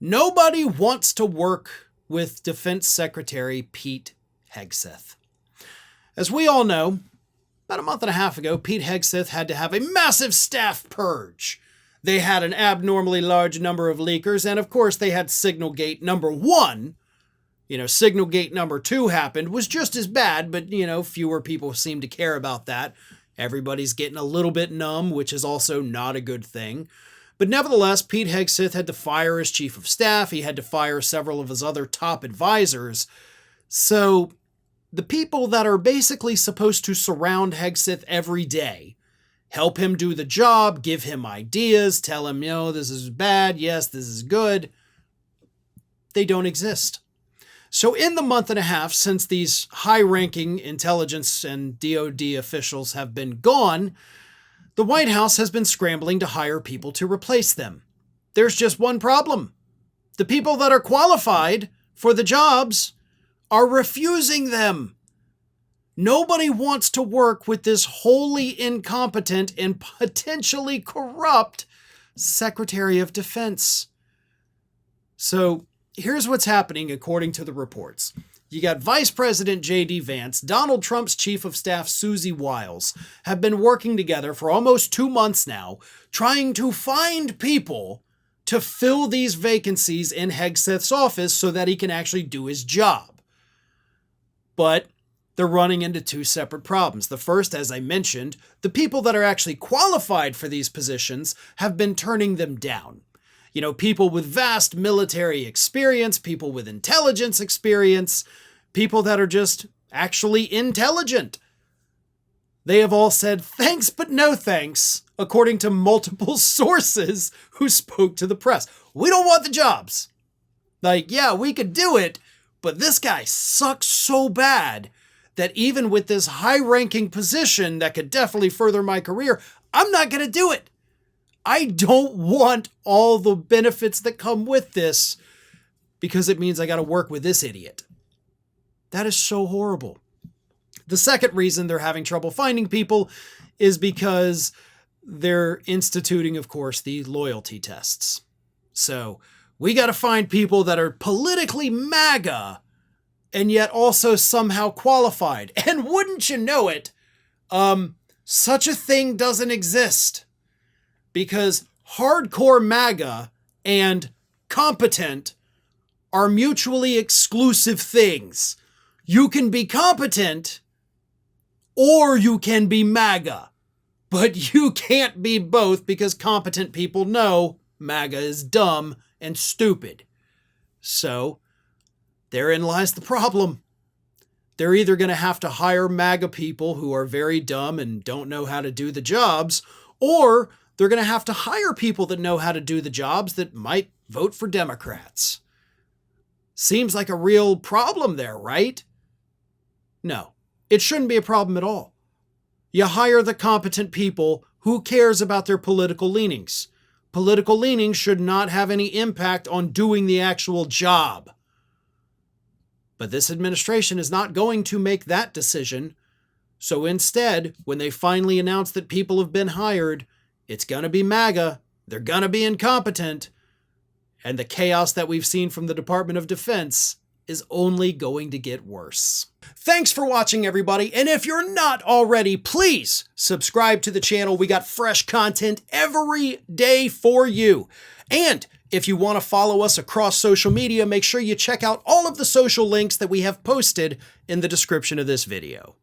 Nobody wants to work with Defense Secretary Pete Hegseth. As we all know, about a month and a half ago, Pete Hegseth had to have a massive staff purge. They had an abnormally large number of leakers, and of course they had Signalgate number 1. Signalgate number 2 happened, was just as bad, but, fewer people seem to care about that. Everybody's getting a little bit numb, which is also not a good thing. But nevertheless, Pete Hegseth had to fire his chief of staff. He had to fire several of his other top advisors. So the people that are basically supposed to surround Hegseth every day, help him do the job, give him ideas, tell him, this is bad, yes, this is good, they don't exist. So in the month and a half since these high-ranking intelligence and DoD officials have been gone, the White House has been scrambling to hire people to replace them. There's just one problem. The people that are qualified for the jobs are refusing them. Nobody wants to work with this wholly incompetent and potentially corrupt Secretary of Defense. So here's what's happening according to the reports. You got Vice President J.D. Vance, Donald Trump's Chief of Staff Susie Wiles, have been working together for almost 2 months now, trying to find people to fill these vacancies in Hegseth's office so that he can actually do his job. But they're running into 2 separate problems. The first, as I mentioned, the people that are actually qualified for these positions have been turning them down. People with vast military experience, people with intelligence experience, people that are just actually intelligent. They have all said thanks, but no thanks, according to multiple sources who spoke to the press. We don't want the jobs. Yeah, we could do it, but this guy sucks so bad that even with this high-ranking position that could definitely further my career, I'm not going to do it. I don't want all the benefits that come with this because it means I got to work with this idiot. That is so horrible. The second reason they're having trouble finding people is because they're instituting, of course, the loyalty tests. So we got to find people that are politically MAGA and yet also somehow qualified. And wouldn't you know it, such a thing doesn't exist. Because hardcore MAGA and competent are mutually exclusive things. You can be competent or you can be MAGA, but you can't be both because competent people know MAGA is dumb and stupid. So therein lies the problem. They're either going to have to hire MAGA people who are very dumb and don't know how to do the jobs, or they're going to have to hire people that know how to do the jobs that might vote for Democrats. Seems like a real problem there, right? No, it shouldn't be a problem at all. You hire the competent people. Who cares about their political leanings? Political leanings should not have any impact on doing the actual job. But this administration is not going to make that decision. So instead, when they finally announce that people have been hired, it's going to be MAGA, they're going to be incompetent, and the chaos that we've seen from the Department of Defense is only going to get worse. Thanks for watching, everybody, and if you're not already, please subscribe to the channel. We got fresh content every day for you. And if you want to follow us across social media, make sure you check out all of the social links that we have posted in the description of this video.